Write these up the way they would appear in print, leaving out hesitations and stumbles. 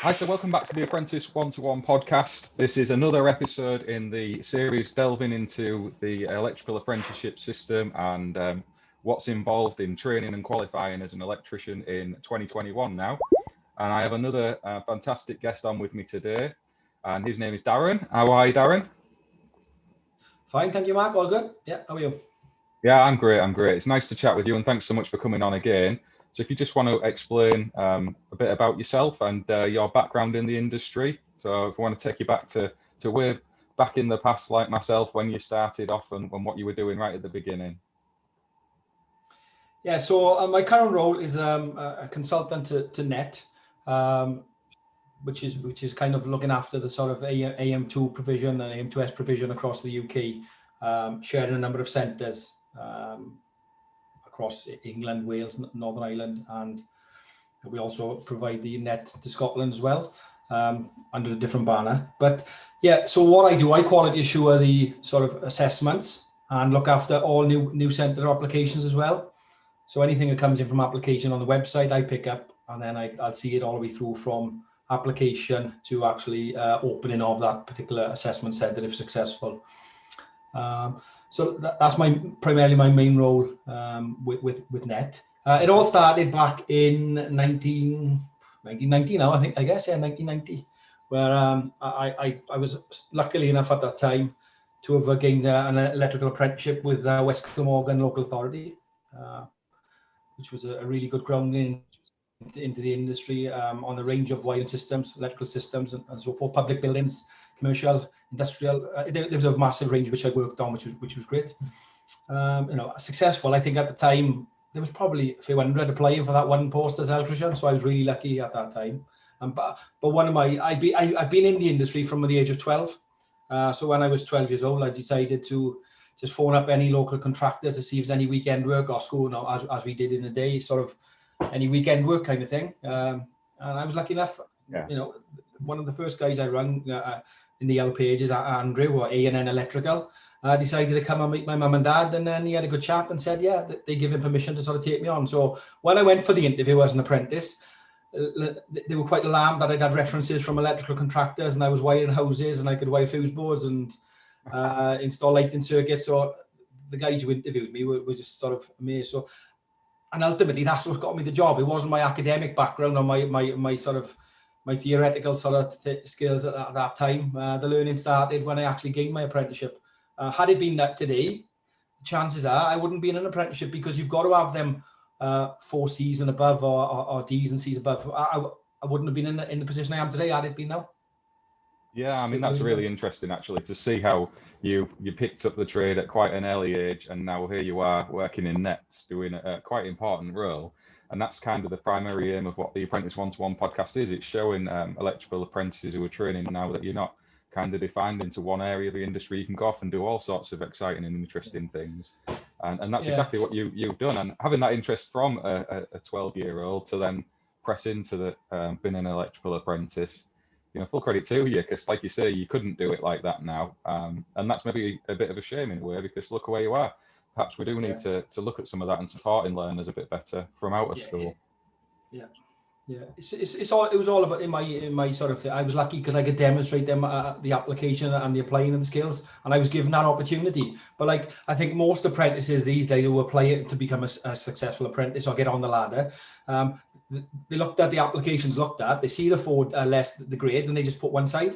Hi, so welcome back to the Apprentice One-to-One podcast. This is another episode in the series delving into the electrical apprenticeship system and what's involved in training and qualifying as an electrician in 2021 now. And I have another fantastic guest on with me today, and his name is Darren. How are you, Darren? Fine, thank you, Mark. All good? Yeah, how are you? Yeah, I'm great. It's nice to chat with you, and thanks so much for coming on again. So if you just want to explain a bit about yourself and your background in the industry. So if I want to take you back to way back in the past, like myself, when you started off and what you were doing right at the beginning. Yeah, so my current role is a consultant to NET, which is kind of looking after the sort of AM2 provision and AM2S provision across the UK, sharing a number of centres across England, Wales, Northern Ireland, and we also provide the NET to Scotland as well, under a different banner. But yeah, so what I do, I quality assure the sort of assessments and look after all new centre applications as well. So anything that comes in from application on the website, I pick up, and then I'll see it all the way through from application to actually opening of that particular assessment centre if successful. So that's primarily my main role with NET. It all started back in 1990 now, I guess, 1990, where I was luckily enough at that time to have gained an electrical apprenticeship with West Glamorgan Local Authority, which was a really good grounding into the industry on a range of wiring systems, electrical systems, and so forth, public buildings, commercial, industrial. There was a massive range which I worked on, which was great. Successful. I think at the time there was probably a few hundred applying for that one post as electrician, so I was really lucky at that time. But one of I've been in the industry from the age of 12. So when I was 12 years old, I decided to just phone up any local contractors to see if there's any weekend work or school, as we did in the day, sort of any weekend work kind of thing. And I was lucky enough. Yeah. One of the first guys I rang in the Yellow Pages, Andrew, or A&N Electrical, decided to come and meet my mum and dad, and then he had a good chat and said, yeah, they give him permission to sort of take me on. So when I went for the interview as an apprentice, they were quite alarmed that I'd had references from electrical contractors, and I was wiring houses, and I could wire fuse boards and install lighting circuits. So the guys who interviewed me were just sort of amazed. So, and ultimately that's what got me the job. It wasn't my academic background or my sort of my theoretical sort of skills at that time. The learning started when I actually gained my apprenticeship. Had it been that today, chances are I wouldn't be in an apprenticeship, because you've got to have them 4 C's and above, or D's and C's above. I wouldn't have been in the position I am today had it been now. Yeah, I mean, that's really interesting actually to see how you picked up the trade at quite an early age, and now here you are working in NETs, doing a quite important role. And that's kind of the primary aim of what the Apprentice One-to-One podcast is. It's showing electrical apprentices who are training now that you're not kind of defined into one area of the industry. You can go off and do all sorts of exciting and interesting things. And that's exactly what you've done. And having that interest from a 12-year-old to then press into being an electrical apprentice, full credit to you, because like you say, you couldn't do it like that now. And that's maybe a bit of a shame in a way, because look where you are. Perhaps we do need to look at some of that and supporting learners a bit better from out of school. Yeah. It was all about in my sort of. I was lucky because I could demonstrate them the application and the applying of the skills, and I was given that opportunity. But I think most apprentices these days who apply to become a successful apprentice or get on the ladder, they looked at the applications they see the grades, and they just put one side.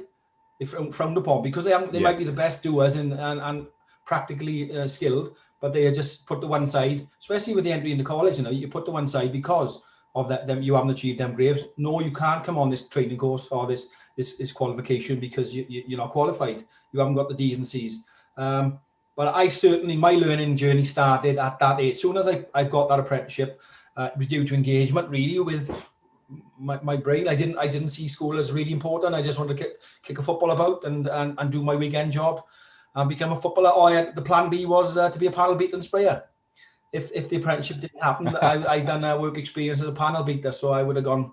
They frowned upon because they might be the best doers and practically skilled, but they just put the one side, especially with the entry into college. You put the one side because of them, you haven't achieved them grades. No, you can't come on this training course or this qualification because you're not qualified. You haven't got the D's and C's. But my learning journey started at that age. As soon as I got that apprenticeship, it was due to engagement really with my brain. I didn't see school as really important. I just wanted to kick a football about and do my weekend job and become a footballer. The plan B was to be a panel beater and sprayer. If the apprenticeship didn't happen, I'd done a work experience as a panel beater, so I would have gone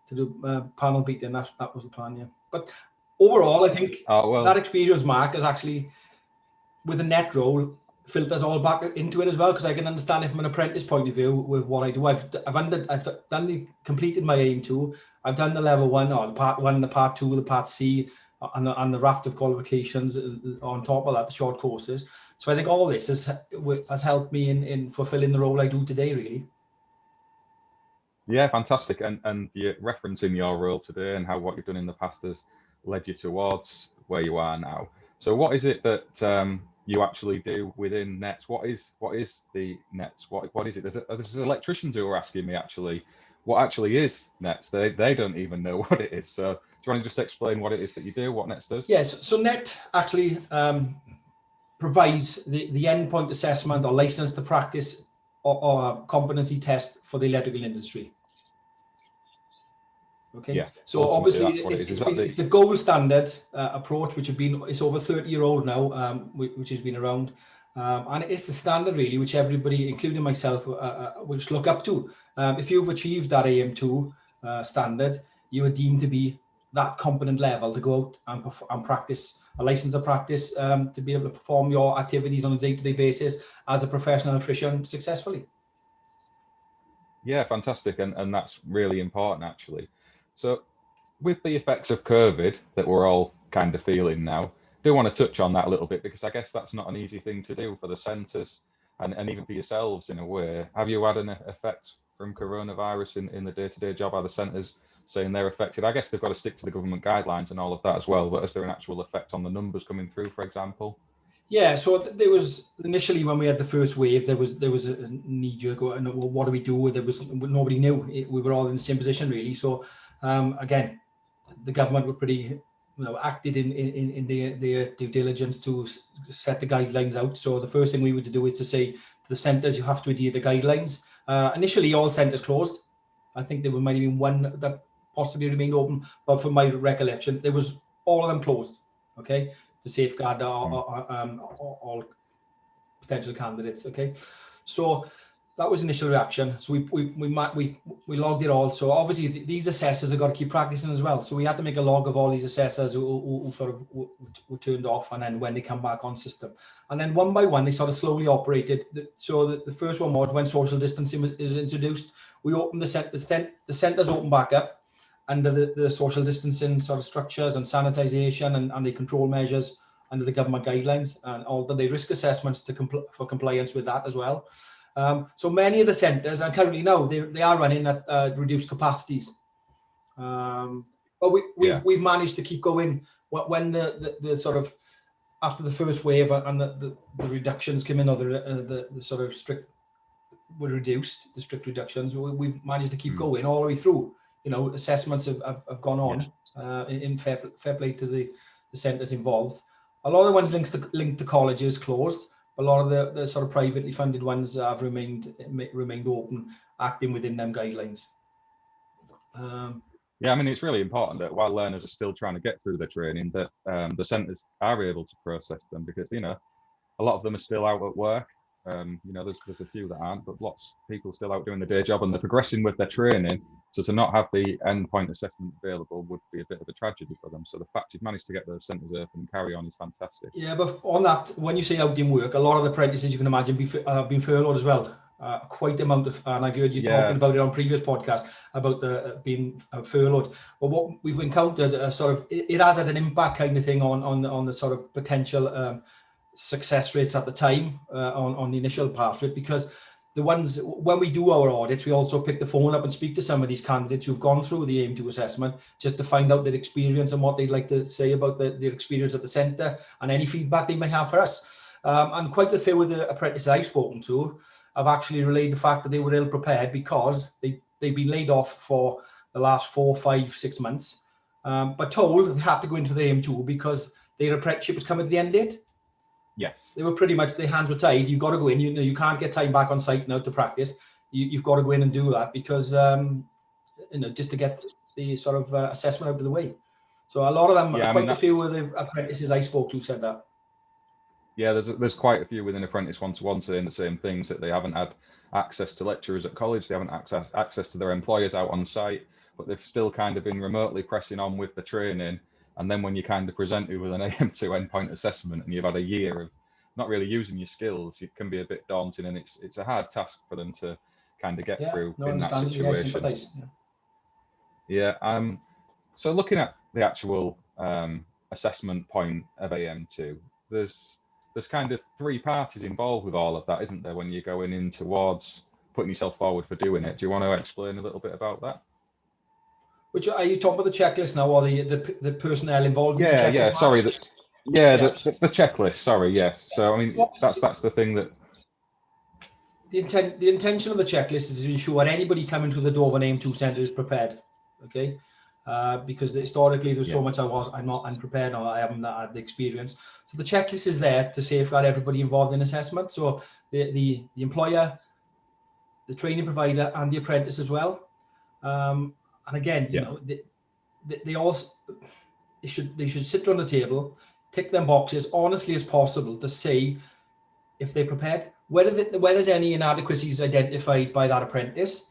to do panel beating. That was the plan, yeah. But overall, I think that experience, Mark, is actually with a NET role filters all back into it as well, because I can understand it from an apprentice point of view with what I do. I've completed my AM2. I've done the level 1, or the part 1, the part 2, the part C, and the raft of qualifications on top of that, the short courses. So I think all this has helped me in fulfilling the role I do today, really. Yeah, fantastic. And you're referencing your role today and how what you've done in the past has led you towards where you are now. So what is it that you actually do within NET? What is the NET? What is it? There's electricians who are asking me actually, what actually is NET? They don't even know what it is. So do you want to just explain what it is that you do, what NET does? Yes. So NET actually provides the endpoint assessment or license to practice or competency test for the electrical industry. Okay. Yeah, so obviously it's the gold standard approach, which it's over 30-year-old now, which has been around, and it's the standard really, which everybody, including myself, which look up to. If you've achieved that AM2 standard, you are deemed to be that competent level to go out and practice a license of practice, to be able to perform your activities on a day-to-day basis as a professional electrician successfully. Yeah, fantastic, and that's really important actually. So with the effects of COVID that we're all kind of feeling now, I do want to touch on that a little bit, because I guess that's not an easy thing to do for the centres and even for yourselves in a way. Have you had an effect from coronavirus in the day-to-day job? Are the centres saying they're affected? I guess they've got to stick to the government guidelines and all of that as well, but is there an actual effect on the numbers coming through, for example? Yeah, so there was initially, when we had the first wave, there was a knee-jerk, well, what do we do? Nobody knew. We were all in the same position really. So again, the government were pretty, acted in their due diligence to set the guidelines out. So the first thing we were to do is to say to the centres, you have to adhere to the guidelines. Initially, all centres closed. I think there might have been one that possibly remained open, but from my recollection, there was all of them closed. Okay. To safeguard all potential candidates. Okay, so that was initial reaction. So we logged it all. So obviously these assessors have got to keep practicing as well. So we had to make a log of all these assessors who sort of were turned off, and then when they come back on system, and then one by one they sort of slowly operated. So the first one was when social distancing is introduced. We opened the centres opened back up under the social distancing sort of structures and sanitisation and the control measures under the government guidelines, and all the risk assessments for compliance with that as well. So many of the centres, and currently now they are running at reduced capacities, but we've managed to keep going. When the sort of after the first wave and the reductions came in, or the sort of strict were reduced, the strict reductions, we've managed to keep going all the way through. Assessments have gone on, in fair play to the centres involved. A lot of the ones linked to colleges closed, but a lot of the sort of privately funded ones have remained open, acting within them guidelines. Yeah, I mean, it's really important that while learners are still trying to get through their training, that the centres are able to process them, because a lot of them are still out at work. There's a few that aren't, but lots of people still out doing the day job, and they're progressing with their training. So to not have the endpoint assessment available would be a bit of a tragedy for them. So the fact you've managed to get those centres open and carry on is fantastic. Yeah, but on that, when you say out in work, a lot of the apprentices, you can imagine, have been furloughed as well. Quite amount of, and I've heard you talking about it on previous podcasts about the being furloughed. But what we've encountered, it has had an impact kind of thing on the sort of potential success rates at the time on the initial pass rate, because the ones, when we do our audits, we also pick the phone up and speak to some of these candidates who've gone through the AM2 assessment, just to find out their experience and what they'd like to say about their experience at the centre, and any feedback they may have for us. And quite a few of the apprentices I've spoken to have actually relayed the fact that they were ill prepared, because they've been laid off for the last 4, 5, 6 months, but told they had to go into the AM2 because their apprenticeship was coming to the end date. Yes. They were pretty much, their hands were tied. You've got to go in. You can't get time back on site now to practice. You've got to go in and do that, because just to get the sort of assessment out of the way. So a lot of them, a few of the apprentices I spoke to said that. Yeah, there's quite a few within Apprentice one-to-one saying the same things, that they haven't had access to lecturers at college, they haven't access to their employers out on site, but they've still kind of been remotely pressing on with the training. And then when you kind of present it with an AM2 endpoint assessment, and you've had a year of not really using your skills, it can be a bit daunting, and it's a hard task for them to kind of get through in that situation. Yeah. So looking at the actual assessment point of AM2, there's kind of three parties involved with all of that, isn't there, when you're going in towards putting yourself forward for doing it? Do you want to explain a little bit about that? Which are you talking about, the checklist now, or the personnel involved in the checklist? Yeah, sorry. The checklist. Sorry, yes. So I mean, that's the thing that the intention of the checklist is to ensure anybody coming to the door of an AM2 centre is prepared. Okay. Because historically there was so much I'm not unprepared, or I haven't had the experience. So the checklist is there to safeguard everybody involved in assessment. So the employer, the training provider, and the apprentice as well. And again, you know, they also they should sit around the table, tick them boxes honestly as possible to say if they're prepared, whether there's any inadequacies identified by that apprentice.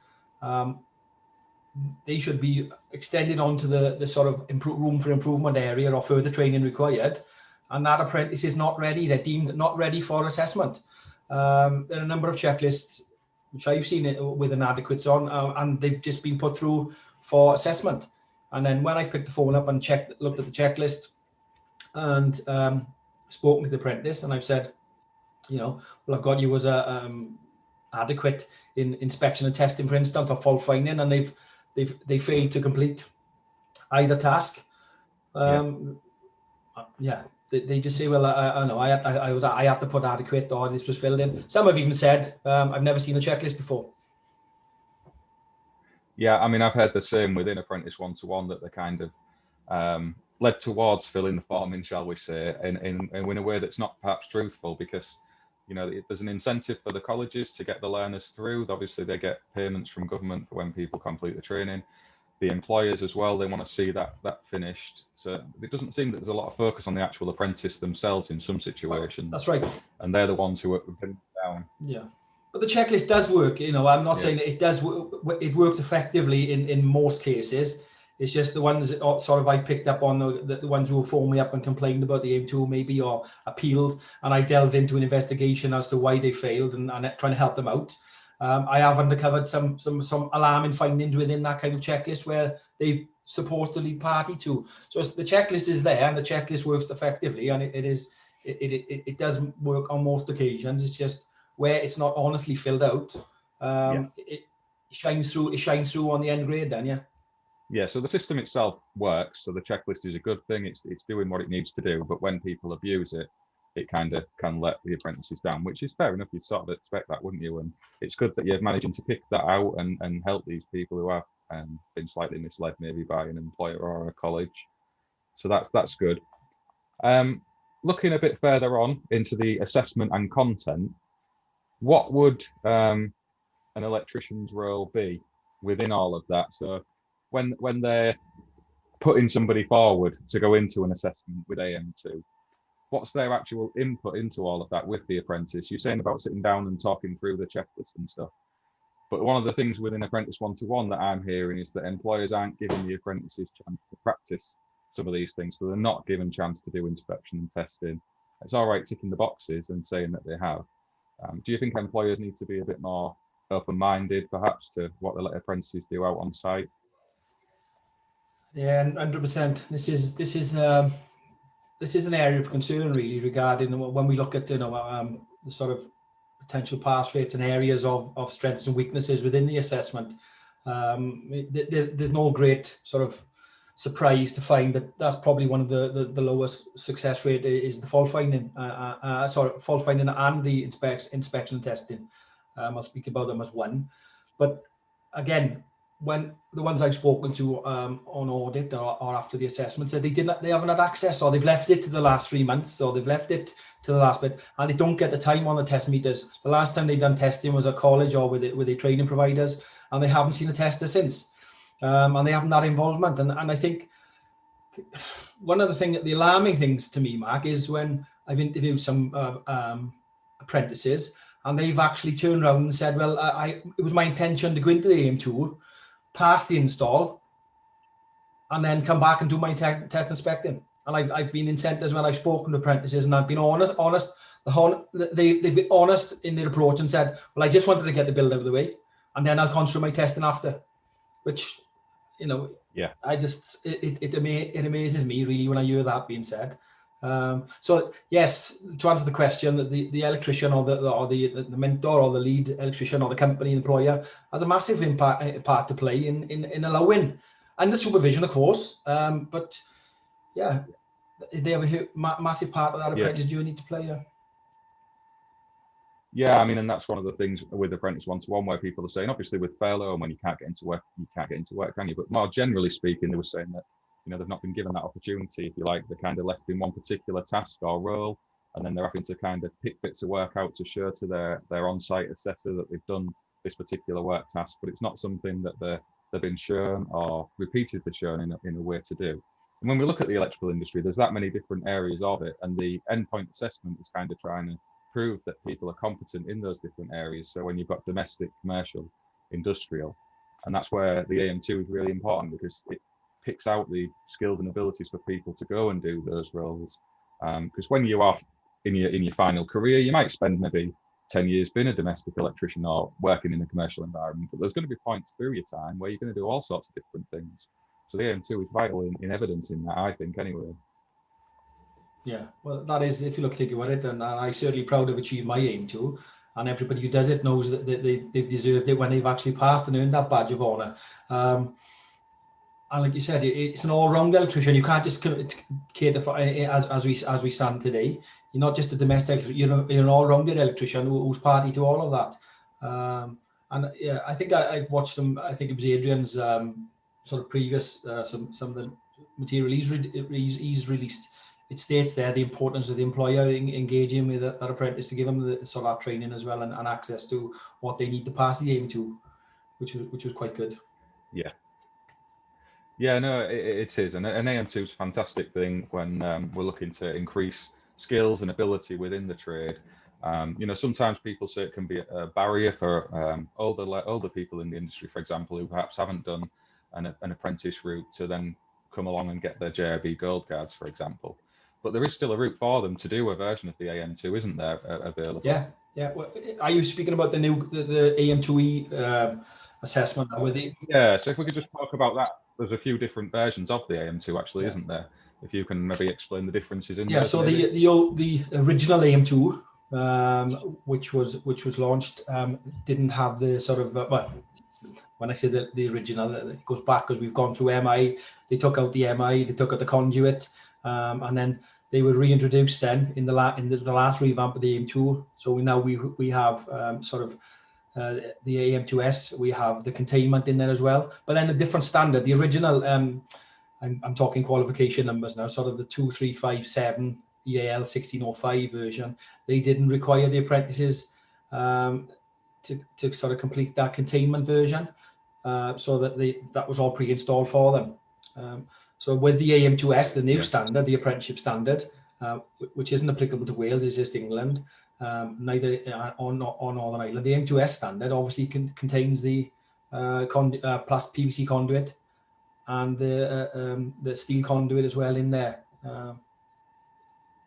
They should be extended onto the sort of room for improvement area or further training required, and that apprentice is not ready. They're deemed not ready for assessment. There are a number of checklists which I've seen it with inadequates on, and they've just been put through for assessment. And then when I picked the phone up and looked at the checklist and spoken to the apprentice, and I've said, you know, well, I've got you as a adequate in inspection and testing, for instance, or fault finding, and they failed to complete either task. They just say, well, I know I had to put adequate, or this was filled in. Some have even said, I've never seen a checklist before. Yeah, I mean, I've heard the same within Apprentice 1-to-1, that they're kind of led towards filling the form in, shall we say, in a way that's not perhaps truthful, because, you know, there's an incentive for the colleges to get the learners through. Obviously, they get payments from government for when people complete the training. The employers as well, they want to see that finished. So it doesn't seem that there's a lot of focus on the actual apprentice themselves in some situations. That's right. And they're the ones who are pinned down. Yeah. But the checklist does work. You know, I'm not saying that it does. It works effectively in most cases. It's just the ones that sort of I picked up on, the ones who phoned me up and complained about the AM2 maybe, or appealed, and I delved into an investigation as to why they failed and trying to help them out. I have uncovered some alarming findings within that kind of checklist where they supposedly party to. So the checklist is there, and the checklist works effectively, and it does work on most occasions. It's just where it's not honestly filled out. It shines through. It shines through on the end grade then, yeah. Yeah, so the system itself works. So the checklist is a good thing. It's doing what it needs to do. But when people abuse it, it kind of can let the apprentices down, which is fair enough. You'd sort of expect that, wouldn't you? And it's good that you're managing to pick that out and help these people who have been slightly misled maybe by an employer or a college. So that's good. Looking a bit further on into the assessment and content, what would an electrician's role be within all of that? So when they're putting somebody forward to go into an assessment with AM2, what's their actual input into all of that with the apprentice? You're saying about sitting down and talking through the checklist and stuff. But one of the things within Apprentice 1-to-1 that I'm hearing is that employers aren't giving the apprentices chance to practice some of these things. So they're not given chance to do inspection and testing. It's all right ticking the boxes and saying that they have. Do you think employers need to be a bit more open-minded, perhaps, to what they let apprentices do out on site? Yeah, 100%. This is an area of concern really regarding when we look at the sort of potential pass rates and areas of strengths and weaknesses within the assessment. There's no great sort of surprise to find that that's probably one of the lowest success rate is the fault finding. Fault finding and the inspection and testing. I'll speak about them as one, but again, when the ones I've spoken to on audit or after the assessment said they haven't had access, or they've left it to the last 3 months, or they've left it to the last bit, and they don't get the time on the test meters. The last time they've done testing was at college or with the training providers, and they haven't seen a tester since, and they haven't had involvement. And I think one of the alarming things to me, Mark, is when I've interviewed some apprentices, and they've actually turned around and said, well, it was my intention to go into the AM2, pass the install, and then come back and do my test inspecting. and I've been in centres when I've spoken to apprentices, and I've been honest. They've been honest in their approach and said, well, I just wanted to get the build out of the way, and then I'll concentrate my testing after, which, you know, yeah, it amazes me really when I hear that being said. So yes, to answer the question, the electrician or the mentor or the lead electrician or the company employer has a massive part to play in allowing, and the supervision, of course. But yeah, they have a massive part of that apprentice journey to play. Yeah, I mean, and that's one of the things with Apprentice One-to-One where people are saying, obviously with furlough and when you can't get into work, you can't get into work, can you? But more generally speaking, they were saying that, you know, they've not been given that opportunity, if you like. They're kind of left in one particular task or role, and then they're having to kind of pick bits of work out to show to their on-site assessor that they've done this particular work task, but it's not something that they've been shown or repeatedly shown in a way to do. And when we look at the electrical industry, there's that many different areas of it, and the endpoint assessment is kind of trying to prove that people are competent in those different areas. So when you've got domestic, commercial, industrial, and that's where the AM2 is really important, because it picks out the skills and abilities for people to go and do those roles. Because when you are in your final career, you might spend maybe 10 years being a domestic electrician or working in a commercial environment, but there's going to be points through your time where you're going to do all sorts of different things. So the AM2 is vital in evidencing that, I think, anyway. Yeah, well, that is, if you think about it, and I'm certainly proud of achieving my AM2, and everybody who does it knows that they've deserved it when they've actually passed and earned that badge of honour. And like you said, it's an all-round electrician. You can't just cater for, as we stand today. You're not just a domestic, you're an all-rounded electrician who's party to all of that. And yeah, I think I've watched some. I think it was Adrian's sort of previous some of the material he's released. It states there the importance of the employer engaging with that apprentice to give them the sort of training as well, and access to what they need to pass the AM2, which was quite good. Yeah. Yeah, no, it is. And an AM2 is a fantastic thing when we're looking to increase skills and ability within the trade. You know, sometimes people say it can be a barrier for older people in the industry, for example, who perhaps haven't done an apprentice route to then come along and get their JRB gold cards, for example. But there is still a route for them to do a version of the AM2, isn't there, available? Yeah. Well, are you speaking about the new the AM2E assessment? Yeah, so if we could just talk about that. There's a few different versions of the AM2, actually, isn't there? If you can maybe explain the differences in there. So the original AM2, which was launched, didn't have the sort of well, when I say the original, it goes back because we've gone through MI. They took out the MI, they took out the conduit, and then they were reintroduced then in the last revamp of the AM2. So we have sort of the AM2S. We have the containment in there as well, but then a different standard. The original, I'm talking qualification numbers now, sort of the 2357 EAL 1605 version. They didn't require the apprentices to sort of complete that containment version, so that was all pre-installed for them. So with the AM2S, the new standard, the apprenticeship standard, which isn't applicable to Wales, it's just England, neither on Northern Ireland. The AM2S standard obviously contains the plus PVC conduit and the steel conduit as well in there.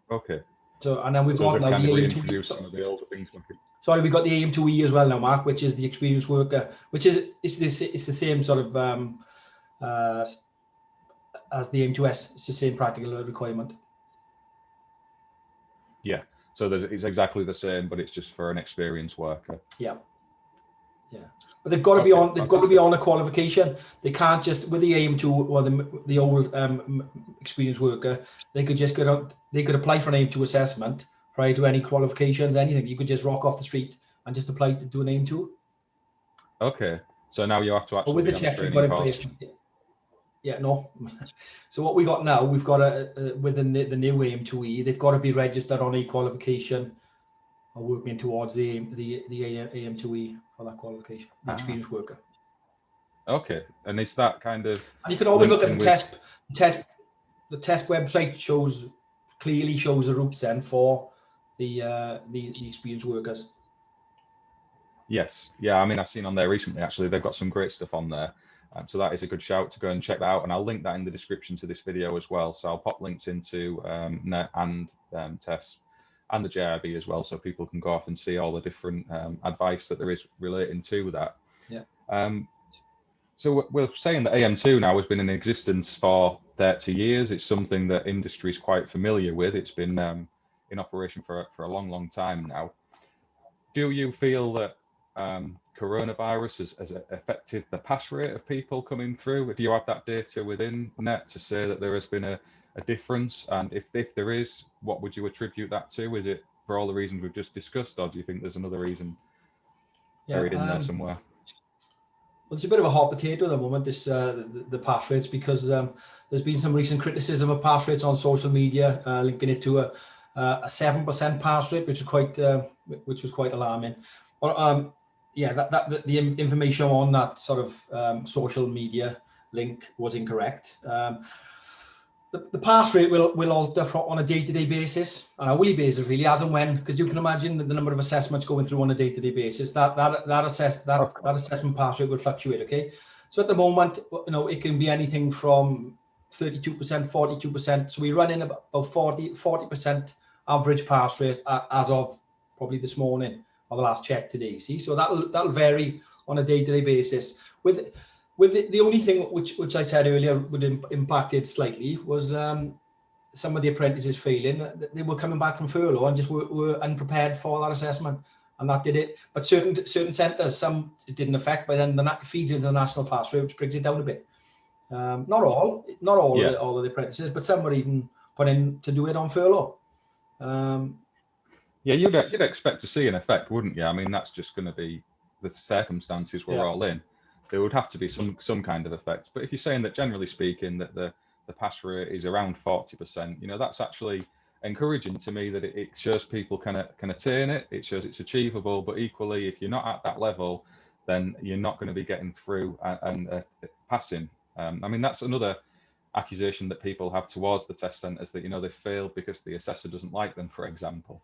Okay. So and then we've got now the AM2E. Some of the older things. Sorry, we've got the AM2E as well now, Mark, which is the experienced worker, which is it's the same sort of as the AM2S. It's the same practical requirement. Yeah. So it's exactly the same, but it's just for an experienced worker. Yeah. But they've got to be on. They've got to be on a qualification. They can't just with the AM2 or the old experienced worker. They could just they could apply for an AM2 assessment prior to any qualifications, anything. You could just rock off the street and just apply to do an AM2. Okay. So now you have to actually. But with the checks we've got in place. Yeah, no. So what we got now, we've got within the new AM2E, they've got to be registered on a qualification or working towards the AM2E for that qualification, the experienced worker. Okay, and is that kind of? And you can always look at the test. The test website clearly shows the routes then for the experienced workers. Yes, yeah. I mean, I've seen on there recently. Actually, they've got some great stuff on there. So that is a good shout to go and check that out. And I'll link that in the description to this video as well. So I'll pop links into NET and TESS and the JIB as well, so people can go off and see all the different advice that there is relating to that. Yeah. So we're saying that AM2 now has been in existence for 30 years. It's something that industry is quite familiar with. It's been in operation for a long, long time now. Do you feel that coronavirus has affected the pass rate of people coming through? Do you have that data within NET to say that there has been a difference? And if there is, what would you attribute that to? Is it for all the reasons we've just discussed, or do you think there's another reason buried in there somewhere? Well, it's a bit of a hot potato at the moment, this the pass rates, because there's been some recent criticism of pass rates on social media, linking it to a 7% pass rate, which was quite alarming. But yeah, the information on that sort of social media link was incorrect. The pass rate will alter on a day-to-day basis, on a hourly basis, really, as and when, because you can imagine the number of assessments going through on a day-to-day basis. That assessment pass rate will fluctuate. Okay, so at the moment, it can be anything from 32%, 42%. So we run in about 40% average pass rate as of probably this morning or the last check today. See, so that'll vary on a day-to-day basis. With the only thing which I said earlier would impact it slightly was some of the apprentices failing. They were coming back from furlough and just were unprepared for that assessment, and that did it. But certain centres, some it didn't affect, but then that feeds into the national pass rate, which brings it down a bit. Not all of the apprentices, but some were even put in to do it on furlough. Yeah, you'd expect to see an effect, wouldn't you? I mean, that's just going to be the circumstances we're all in. There would have to be some kind of effect. But if you're saying that, generally speaking, that the pass rate is around 40%, that's actually encouraging to me, that it shows people can attain it. It shows it's achievable. But equally, if you're not at that level, then you're not going to be getting through and passing. I mean, that's another accusation that people have towards the test centres, that they failed because the assessor doesn't like them, for example.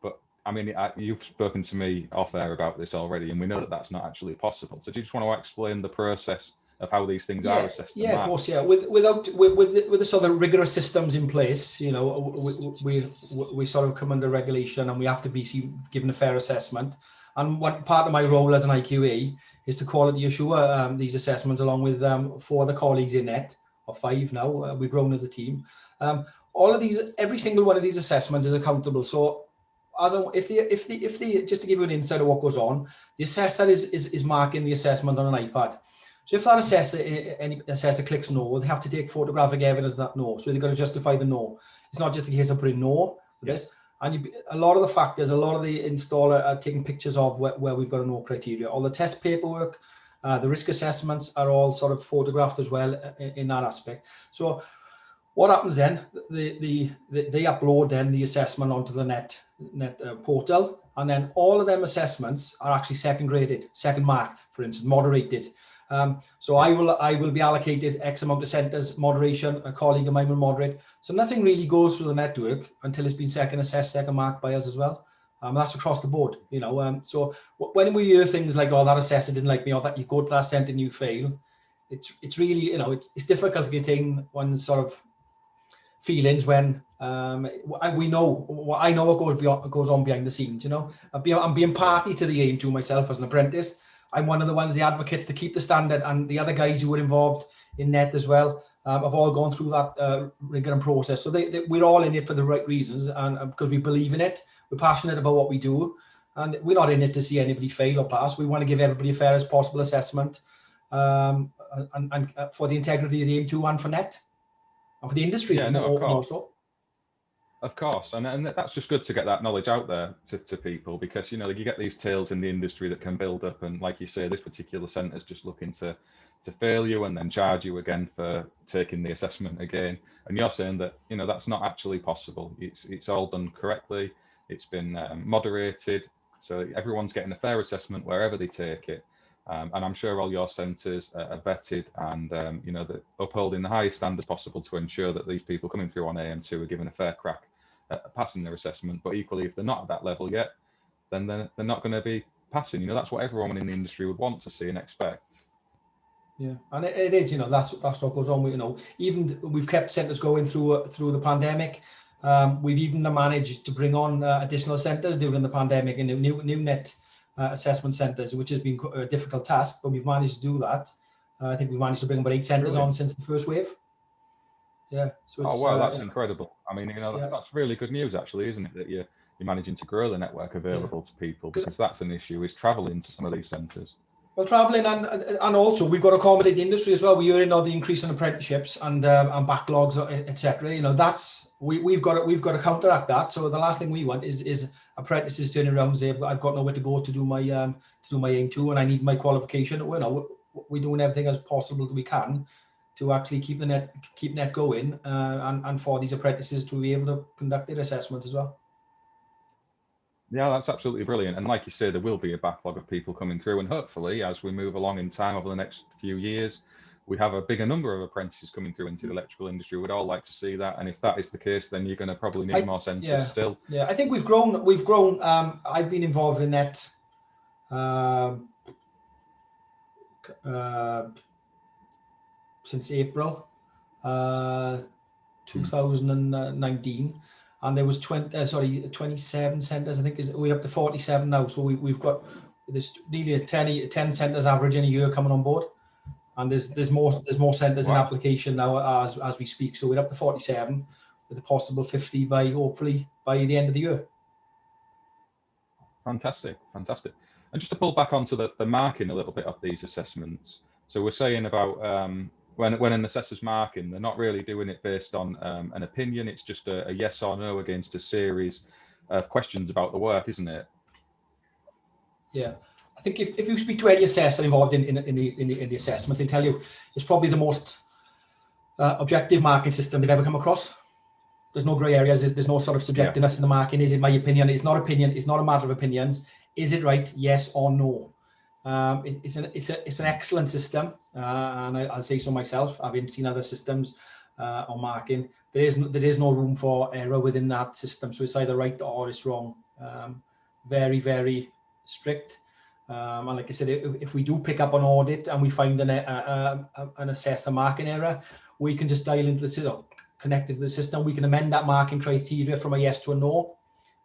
But I mean, you've spoken to me off air about this already, and we know that that's not actually possible. So do you just want to explain the process of how these things are assessed? Yeah, of course, yeah. With the sort of rigorous systems in place, we sort of come under regulation, and we have to be given a fair assessment. And one part of my role as an IQA is to quality assure these assessments, along with 4 other colleagues in NET, or 5 now. We've grown as a team. All of these, every single one of these assessments is accountable. So if the just to give you an insight of what goes on, the assessor is marking the assessment on an iPad. So if that any assessor clicks no, they have to take photographic evidence of that no. So they've got to justify the no. It's not just a case of putting no for this. And a lot of the factors, a lot of the installer are taking pictures of where we've got a no criteria. All the test paperwork, the risk assessments are all sort of photographed as well in that aspect. So what happens then? They upload then the assessment onto the NET portal, and then all of them assessments are actually second graded, second marked, for instance, moderated. So I will be allocated X amount of centres, moderation, a colleague of mine will moderate. So nothing really goes through the network until it's been second assessed, second marked by us as well. That's across the board, so when we hear things like, oh, that assessor didn't like me, or that you go to that centre and you fail, it's really, it's difficult to contain one's sort of feelings when I know what goes on behind the scenes. I'm being party to the AM2 myself as an apprentice. I'm one of the ones, the advocates to keep the standard, and the other guys who were involved in NET as well have all gone through that rigor and process. So we're all in it for the right reasons, and because we believe in it, we're passionate about what we do, and we're not in it to see anybody fail or pass. We want to give everybody a fair as possible assessment, and for the integrity of the AM2 and for NET. And for the industry, also. Of course, and that's just good to get that knowledge out there to people, because you get these tales in the industry that can build up, and like you say, this particular centre is just looking to fail you and then charge you again for taking the assessment again. And you're saying that that's not actually possible. It's all done correctly. It's been moderated, so everyone's getting a fair assessment wherever they take it. And I'm sure all your centres are vetted, and they're upholding the highest standards possible to ensure that these people coming through on AM2 are given a fair crack at passing their assessment. But equally, if they're not at that level yet, then they're not going to be passing. That's what everyone in the industry would want to see and expect. Yeah, and it is, that's what goes on. Even we've kept centres going through the pandemic. We've even managed to bring on additional centres during the pandemic and new net assessment centres, which has been a difficult task, but we've managed to do that. I think we've managed to bring about 8 centres on since the first wave. Yeah. So it's, oh wow, that's incredible. I mean, yeah. that's really good news, actually, isn't it? That you're managing to grow the network available to people, because that's an issue, is travelling to some of these centres. Well, travelling and also we've got to accommodate the industry as well. We hear the increase in apprenticeships and backlogs, etc. That's we've got to counteract that. So the last thing we want is apprentices turning around and saying, I've got nowhere to go to do my AM2 and I need my qualification. We're doing everything as possible that we can to actually keep net going and for these apprentices to be able to conduct their assessment as well. Yeah, that's absolutely brilliant. And like you say, there will be a backlog of people coming through. And hopefully, as we move along in time over the next few years, we have a bigger number of apprentices coming through into the electrical industry. We'd all like to see that. And if that is the case, then you're going to probably need more centres still. Yeah, I think we've grown. I've been involved in that since April 2019. And there was 27 centres. I think we're up to 47 now. So we've got there's nearly 10 centres average in a year coming on board, and there's more centres in application now as we speak. So we're up to 47 with a possible 50 hopefully by the end of the year. Fantastic. And just to pull back onto the marking a little bit of these assessments. So we're saying about when an assessor's marking, they're not really doing it based on an opinion. It's just a yes or no against a series of questions about the work, isn't it? Yeah, I think if you speak to any assessor involved in the assessment, they tell you it's probably the most objective marking system they've ever come across. There's no grey areas. There's no sort of subjectiveness in the marking. Is it my opinion? It's not opinion. It's not a matter of opinions. Is it right? Yes or no? It's an excellent system, and I'll say so myself. I haven't seen other systems on marking. There is no room for error within that system, so it's either right or it's wrong. Very, very strict. And like I said, if we do pick up an audit and we find an assessor marking error, we can just dial into the system, connected to the system. We can amend that marking criteria from a yes to a no.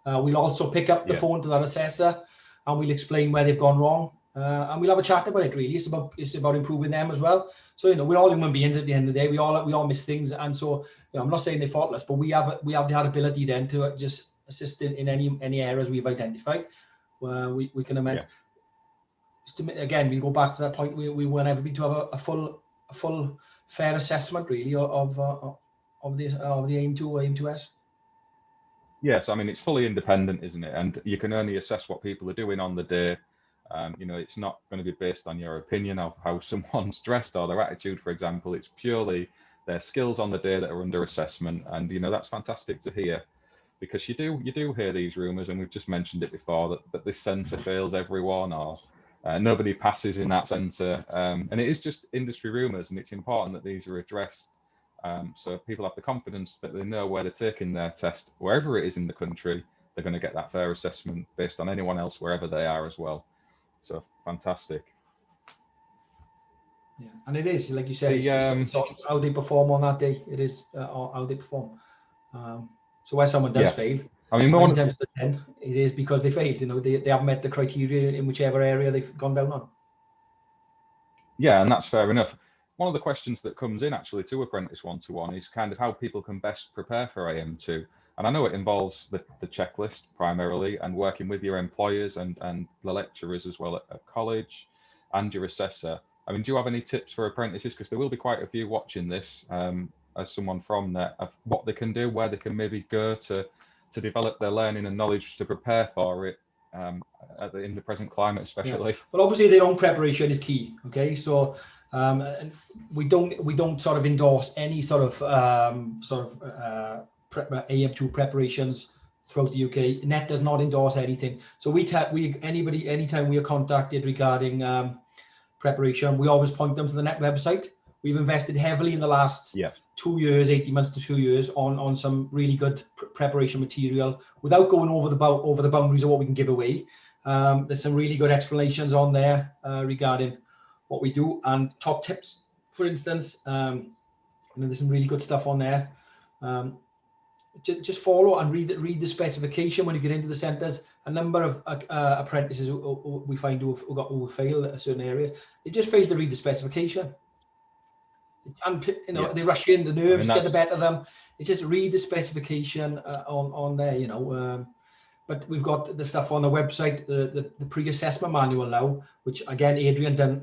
We'll also pick up the phone to that assessor and we'll explain where they've gone wrong. And we'll have a chat about it. Really, it's about improving them as well. So we're all human beings at the end of the day. We all miss things, and so I'm not saying they're faultless, but we have that ability then to just assist in any areas we've identified where we can amend. Again, we go back to that point. We want everybody to have a full fair assessment, really, of the AM2S. Yes, I mean it's fully independent, isn't it? And you can only assess what people are doing on the day. It's not going to be based on your opinion of how someone's dressed or their attitude, for example. It's purely their skills on the day that are under assessment. And, that's fantastic to hear, because you do hear these rumours, and we've just mentioned it before, that this centre fails everyone, or nobody passes in that centre. And it is just industry rumours, and it's important that these are addressed. So people have the confidence that they know where they're taking their test, wherever it is in the country, they're going to get that fair assessment based on anyone else, wherever they are as well. So fantastic. Yeah, and it is, like you said, it's how they perform on that day. It is how they perform. So where someone does fail, I mean, 9 times out of 10, it is because they failed. They haven't met the criteria in whichever area they've gone down on. Yeah, and that's fair enough. One of the questions that comes in actually to Apprentice 1-to-1 is kind of how people can best prepare for AM2. And I know it involves the checklist primarily, and working with your employers and the lecturers as well at college, and your assessor. I mean, do you have any tips for apprentices? Because there will be quite a few watching this, as someone from there, of what they can do, where they can maybe go to develop their learning and knowledge to prepare for it in the present climate, especially. Yeah. Well, obviously their own preparation is key. Okay, so we don't sort of endorse any sort of AM2 preparations throughout the UK. NET does not endorse anything. So anytime we are contacted regarding preparation, we always point them to the NET website. We've invested heavily in the last 2 years, 18 months to 2 years on some really good preparation material without going over the boundaries of what we can give away. There's some really good explanations on there regarding what we do and top tips, for instance. There's some really good stuff on there. Just follow and read the specification when you get into the centres. A number of apprentices who we find who fail at certain areas, they just fail to read the specification. And they rush in, the nerves get the better of them. It's just read the specification on there, But we've got the stuff on the website, the pre-assessment manual now, which again, Adrian done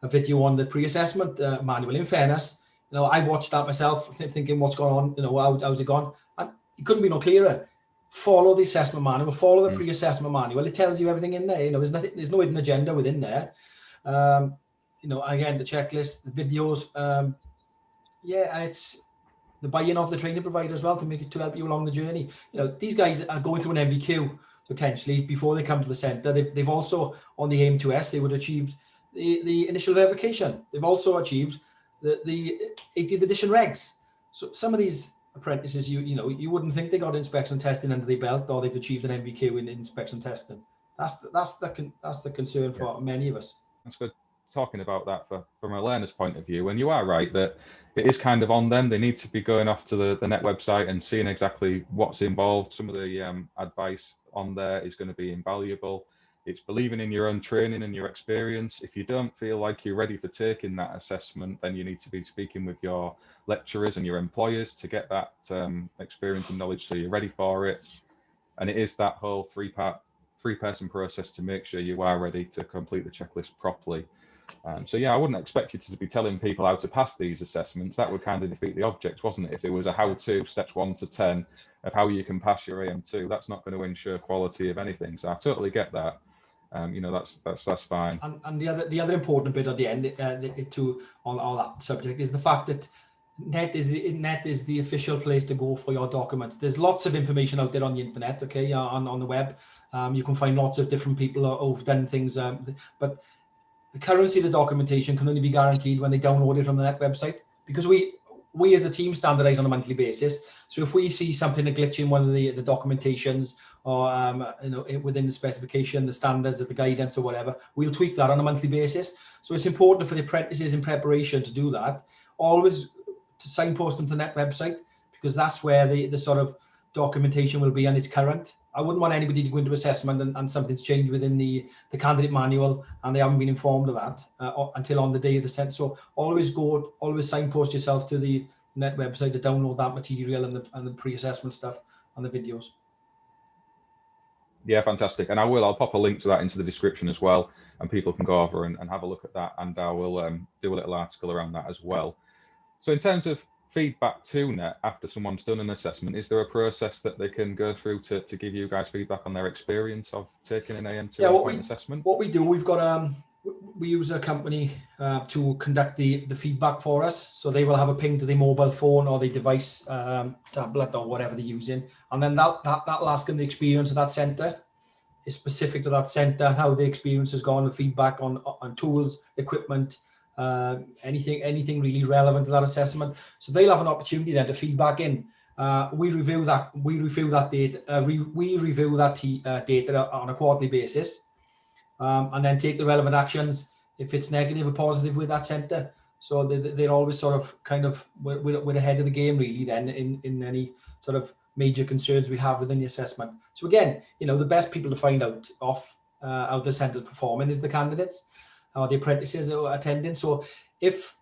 a video on the pre-assessment manual. In fairness, I watched that myself, thinking what's going on, how's it gone? And it couldn't be no clearer. Follow the assessment manual, follow the pre-assessment manual. It tells you everything in there. There's no hidden agenda within there. Again, the checklist, the videos, and it's the buy-in of the training provider as well to help you along the journey. These guys are going through an MVQ potentially before they come to the centre. They've also on the AM2S they would achieve the initial verification. They've also achieved the 18th edition regs. So some of these apprentices, you wouldn't think they got inspection testing under their belt, or they've achieved an MVQ in inspection testing. That's the concern for many of us. That's good. Talking about that from a learner's point of view, and you are right that it is kind of on them. They need to be going off to the NET website and seeing exactly what's involved. Some of the advice on there is going to be invaluable. It's believing in your own training and your experience. If you don't feel like you're ready for taking that assessment, then you need to be speaking with your lecturers and your employers to get that experience and knowledge so you're ready for it. And it is that whole three-person process to make sure you are ready to complete the checklist properly. I wouldn't expect you to be telling people how to pass these assessments. That would kind of defeat the object, wasn't it? If it was a how-to, steps 1 to 10, of how you can pass your AM2, that's not going to ensure quality of anything. So I totally get that. That's fine. And the other important bit at the end on that subject is the fact that NET is the official place to go for your documents. There's lots of information out there on the internet, on the web. You can find lots of different people who've done things, but the currency of the documentation can only be guaranteed when they download it from the NET website, because we as a team standardize on a monthly basis. So if we see something, a glitch in one of the documentations or within the specification, the standards of the guidance or whatever, we'll tweak that on a monthly basis. So it's important for the apprentices in preparation to do that. Always to signpost them to the NET website, because that's where the sort of documentation will be and it's current. I wouldn't want anybody to go into assessment and something's changed within the candidate manual and they haven't been informed of that until on the day of the sent. So always signpost yourself to the NET website to download that material and the pre-assessment stuff and the videos. Yeah, fantastic. And I'll pop a link to that into the description as well, and people can go over and have a look at that, and I will do a little article around that as well. So in terms of feedback to NET after someone's done an assessment, is there a process that they can go through to give you guys feedback on their experience of taking an AM2 assessment? What we do, we've got we use a company to conduct the feedback for us. So they will have a ping to their mobile phone or their device, tablet or whatever they're using, and then that'll ask them the experience of that centre. Is specific to that centre and how the experience has gone, the feedback on tools, equipment, anything really relevant to that assessment. So they'll have an opportunity then to feedback in. We review that data. We review that data on a quarterly basis, and then take the relevant actions if it's negative or positive with that centre. So they're always sort of we're ahead of the game really then in any sort of major concerns we have within the assessment. So again, the best people to find out how the centre is performing is the candidates or the apprentices who are attending. So if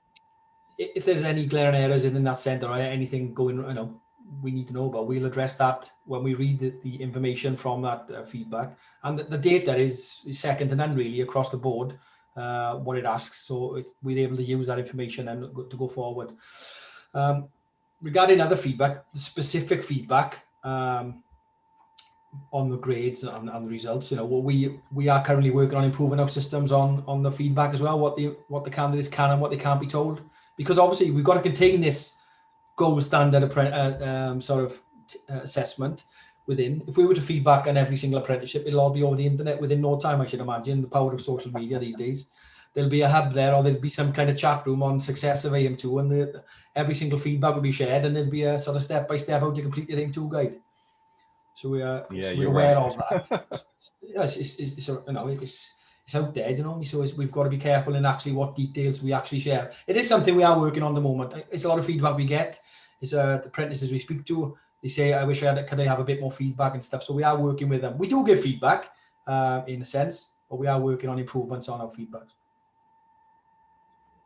there's any glaring errors in that centre or anything going, we need to know about, we'll address that when we read the information from that feedback. And the data is second to none really across the board, what it asks. So we're able to use that information and to go forward. Regarding other feedback, specific feedback on the grades and the results, we are currently working on improving our systems on the feedback as well, what the candidates can and what they can't be told, because obviously we've got to contain this gold standard assessment within. If we were to feedback on every single apprenticeship, it'll all be over the internet within no time, I should imagine. The power of social media these days. There'll be a hub there, or there'll be some kind of chat room on success of AM2, and every single feedback will be shared, and there'll be a sort of step-by-step how to complete your AM2 guide. So we're aware of that. Yes, it's out there, you know. So we've got to be careful in actually what details we actually share. It is something we are working on at the moment. It's a lot of feedback we get. It's the apprentices we speak to. They say, I wish could I have a bit more feedback and stuff. So we are working with them. We do give feedback in a sense, but we are working on improvements on our feedback.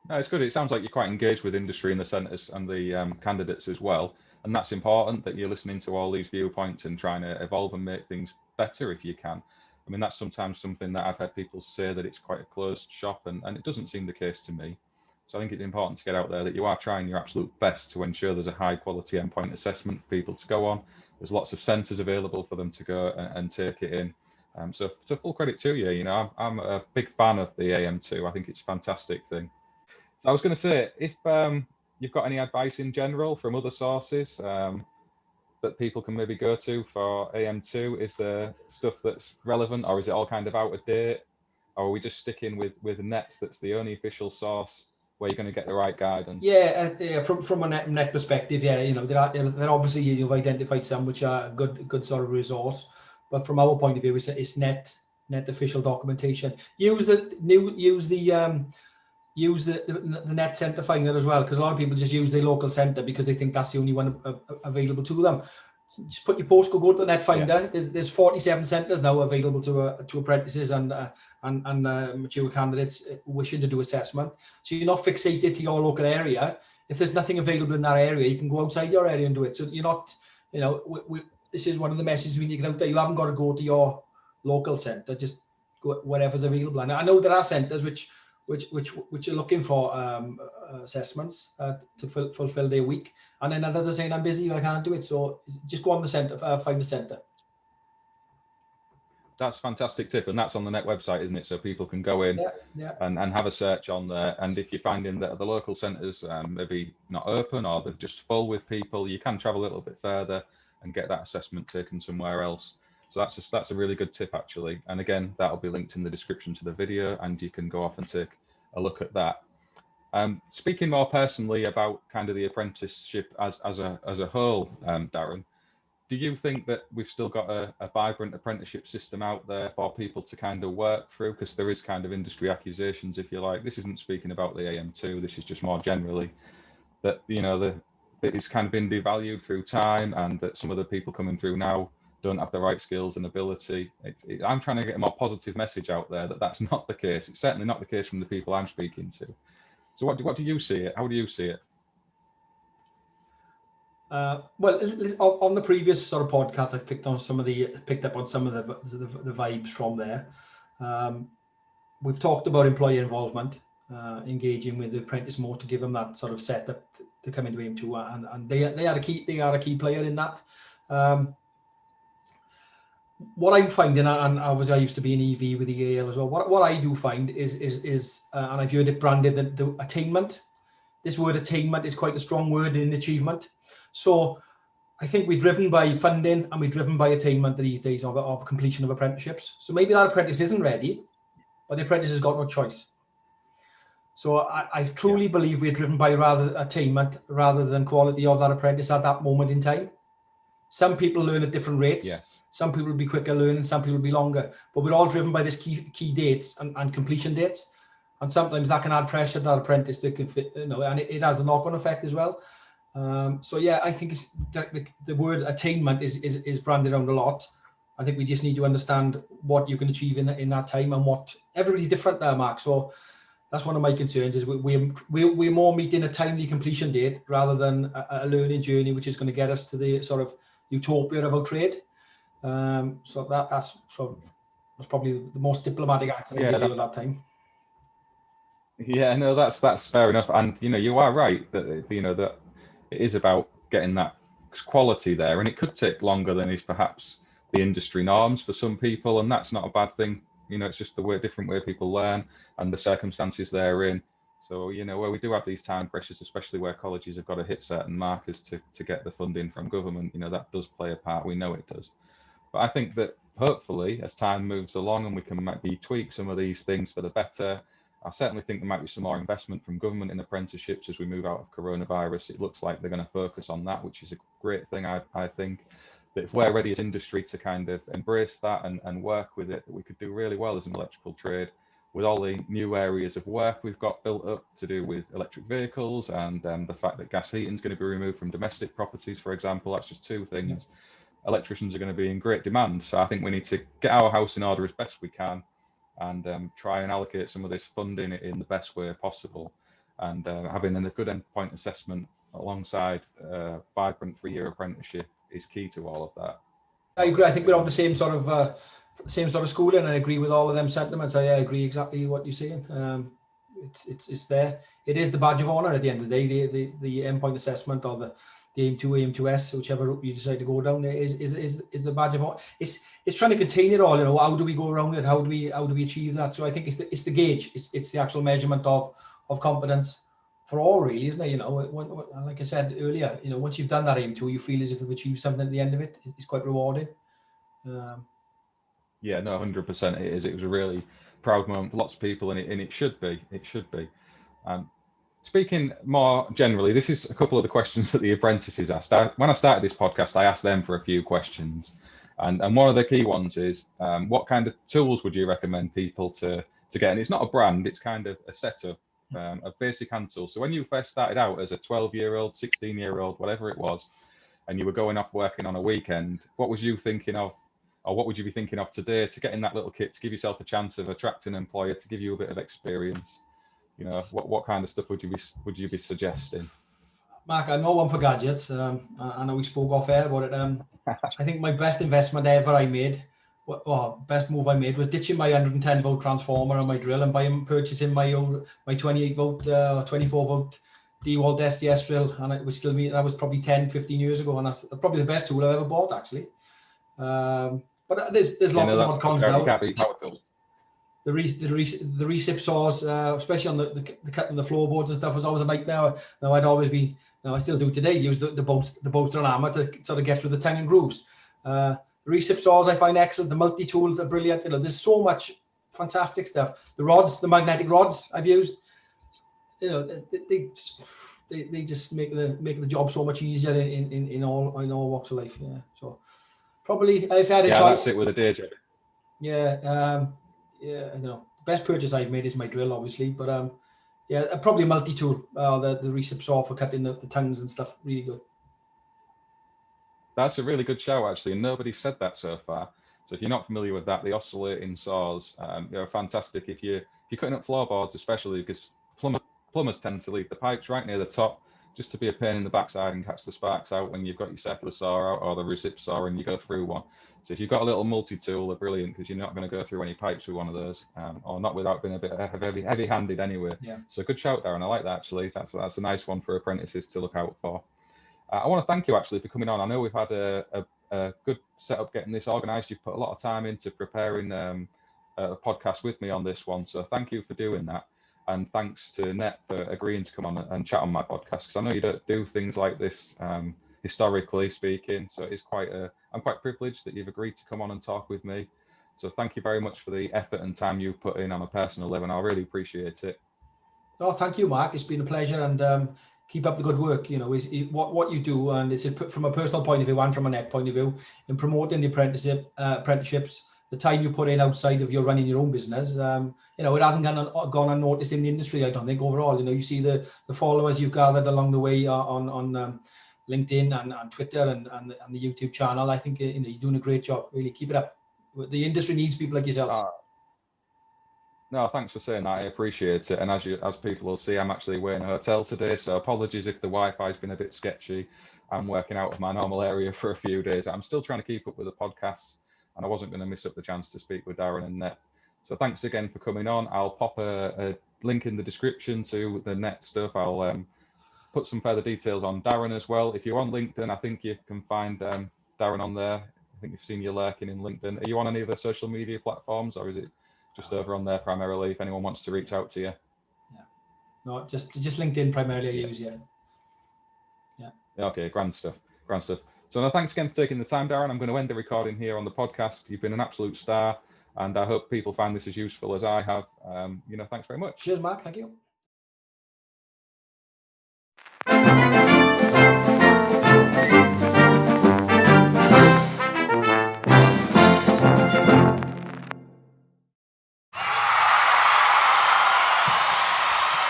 No, it's good. It sounds like you're quite engaged with industry and the centres and the candidates as well. And that's important, that you're listening to all these viewpoints and trying to evolve and make things better if you can. I mean, that's sometimes something that I've had people say, that it's quite a closed shop, and it doesn't seem the case to me. So I think it's important to get out there that you are trying your absolute best to ensure there's a high quality endpoint assessment for people to go on. There's lots of centres available for them to go and take it in. So full credit to you. You know, I'm a big fan of the AM2. I think it's a fantastic thing. So I was going to say, if you've got any advice in general from other sources that people can maybe go to for AM2, is there stuff that's relevant, or is it all kind of out of date? Or are we just sticking with NET, that's the only official source where you're going to get the right guidance? Yeah, from a net perspective, yeah, you know, there obviously you've identified some which are a good sort of resource, but from our point of view, it's net official documentation. Use the net centre finder as well, because a lot of people just use their local centre because they think that's the only one available to them. Just put your postcode, go to the net finder. Yeah. There's 47 centres now available to apprentices and mature candidates wishing to do assessment. So you're not fixated to your local area. If there's nothing available in that area, you can go outside your area and do it. So you're not, you know, this is one of the messages we need to get out there. You haven't got to go to your local centre. Just go wherever's available. And I know there are centres which are looking for assessments to fulfill their week, and then others are saying, I'm busy, I can't do it. So just go on the centre, find the centre. That's a fantastic tip, and that's on the NET website, isn't it? So people can go in and have a search on there. And if you're finding that the local centres maybe not open, or they're just full with people, you can travel a little bit further and get that assessment taken somewhere else. So that's a really good tip, actually. And again, that'll be linked in the description to the video, and you can go off and take a look at that. Speaking more personally about kind of the apprenticeship as a whole, Darren, do you think that we've still got a vibrant apprenticeship system out there for people to kind of work through? Because there is kind of industry accusations, if you like. This isn't speaking about the AM2. This is just more generally that, you know, that it's kind of been devalued through time, and that some of the people coming through now don't have the right skills and ability. I'm trying to get a more positive message out there that that's not the case. It's certainly not the case from the people I'm speaking to. So what do you see it? How do you see it? Well, on the previous sort of podcast, I've picked up on some of the vibes from there. We've talked about employer involvement, engaging with the apprentice more to give them that sort of setup to come into AM2, and they are a key player in that. What I'm finding, and obviously I used to be an EV with the AL as well, what I do find is and I've heard it branded, the attainment. This word attainment is quite a strong word in achievement. So I think we're driven by funding, and we're driven by attainment these days of completion of apprenticeships. So maybe that apprentice isn't ready, but the apprentice has got no choice. So I truly believe we're driven by attainment rather than quality of that apprentice at that moment in time. Some people learn at different rates. Yes. Some people will be quicker learning, some people will be longer, but we're all driven by this key dates and completion dates. And sometimes that can add pressure to that apprentice to fit, you know, and it has a knock-on effect as well. So yeah, I think it's the word attainment is branded around a lot. I think we just need to understand what you can achieve in that time, and what everybody's different there, Mark. So that's one of my concerns, is we're more meeting a timely completion date rather than a learning journey, which is going to get us to the sort of utopia of our trade. So that's probably the most diplomatic answer I can give you at that time. Yeah, no, that's fair enough, and you know, you are right that, you know, that it is about getting that quality there, and it could take longer than is perhaps the industry norms for some people, and that's not a bad thing. You know, it's just the different way people learn and the circumstances they're in. So, you know, where we do have these time pressures, especially where colleges have got to hit certain markers to get the funding from government, you know, that does play a part. We know it does. But I think that hopefully, as time moves along and we can maybe tweak some of these things for the better, I certainly think there might be some more investment from government in apprenticeships as we move out of coronavirus. It looks like they're going to focus on that, which is a great thing, I think. That if we're ready as industry to kind of embrace that and work with it, we could do really well as an electrical trade. with all the new areas of work we've got built up to do with electric vehicles and the fact that gas heating is going to be removed from domestic properties, for example, that's just two things. Electricians are going to be in great demand. So I think we need to get our house in order as best we can and try and allocate some of this funding in the best way possible. And having a good endpoint assessment alongside vibrant 3-year apprenticeship is key to all of that. I agree. I think we're on the same sort of schooling, and I agree with all of them sentiments. I agree exactly what you're saying. It's there. It is the badge of honor at the end of the day. The endpoint assessment or the AM2, AM2S, whichever route you decide to go down, is the badge of honor. It's trying to contain it all. You know, how do we go around it? How do we achieve that? So I think it's the gauge. It's the actual measurement of competence for all, really, isn't it? You know, like I said earlier, you know, once you've done that AM2, you feel as if you've achieved something at the end of it. It's quite rewarding. Yeah, no, 100% it is. It was a really proud moment for lots of people, and it should be. It should be. Speaking more generally, this is a couple of the questions that the apprentices asked. When I started this podcast, I asked them for a few questions, and one of the key ones is, what kind of tools would you recommend people to get? And it's not a brand; it's kind of a setup of basic hand tools. So when you first started out as a 12-year-old, 16-year-old, whatever it was, and you were going off working on a weekend, what was you thinking of, or what would you be thinking of today to get in that little kit to give yourself a chance of attracting an employer, to give you a bit of experience? You know, what kind of stuff would you be suggesting? Mark, I'm not one for gadgets. I know we spoke off air about it. I think my best investment ever I made, best move I made, was ditching my 110 volt transformer on my drill and purchasing my 28 volt, 24 volt DeWalt SDS drill, and it was still me. That was probably 10-15 years ago, and that's probably the best tool I've ever bought, actually. But there's lots of mod cons now. The recip saws, especially on the cutting the floorboards and stuff, was always a nightmare. Now I'd always be, I still do today, use the bolts and hammer to sort of get through the tongue and grooves. The recip saws I find excellent. The multi tools are brilliant. You know, there's so much fantastic stuff. The rods, the magnetic rods I've used, you know, they just make the job so much easier in all walks of life. Yeah. So probably if I had a choice. That's it with a day job. Yeah. Yeah, I don't know. The best purchase I've made is my drill, obviously, but yeah, probably a multi-tool. The recip saw for cutting the tongues and stuff, really good. That's a really good show, actually, and nobody said that so far. So if you're not familiar with that, the oscillating saws, they're fantastic if you're cutting up floorboards, especially because plumbers tend to leave the pipes right near the top, just to be a pain in the backside and catch the sparks out when you've got your circular saw out or the recip saw and you go through one. So if you've got a little multi-tool, they're brilliant because you're not going to go through any pipes with one of those, or not without being a bit heavy-handed anyway. Yeah. So good shout, Darren. I like that, actually. That's a nice one for apprentices to look out for. I want to thank you, actually, for coming on. I know we've had a good setup getting this organised. You've put a lot of time into preparing a podcast with me on this one. So thank you for doing that. And thanks to NET for agreeing to come on and chat on my podcast, because I know you don't do things like this historically speaking. So it's I'm quite privileged that you've agreed to come on and talk with me. So thank you very much for the effort and time you've put in on a personal level. I really appreciate it. Oh, thank you, Mark. It's been a pleasure, and keep up the good work. You know, what you do, and it's from a personal point of view and from a NET point of view, in promoting the apprenticeships. The time you put in outside of your running your own business, you know, it hasn't gone unnoticed in the industry, I don't think, overall. You know, you see the followers you've gathered along the way on LinkedIn and Twitter and the YouTube channel. I think, you know, you're doing a great job. Really, keep it up. The industry needs people like yourself. No, thanks for saying that. I appreciate it. And as people will see, I'm actually away in a hotel today, so apologies if the Wi-Fi's been a bit sketchy. I'm working out of my normal area for a few days. I'm still trying to keep up with the podcasts, and I wasn't going to miss up the chance to speak with Darren and NET. So thanks again for coming on. I'll pop a link in the description to the NET stuff. I'll put some further details on Darren as well. If you're on LinkedIn, I think you can find Darren on there. I think you've seen you lurking in LinkedIn. Are you on any of the social media platforms, or is it just over on there primarily if anyone wants to reach out to you? Yeah. No, just LinkedIn primarily I use, yeah. Okay, grand stuff. So no, thanks again for taking the time, Darren. I'm going to end the recording here on the podcast. You've been an absolute star, and I hope people find this as useful as I have. You know, thanks very much. Cheers, Mark. Thank you.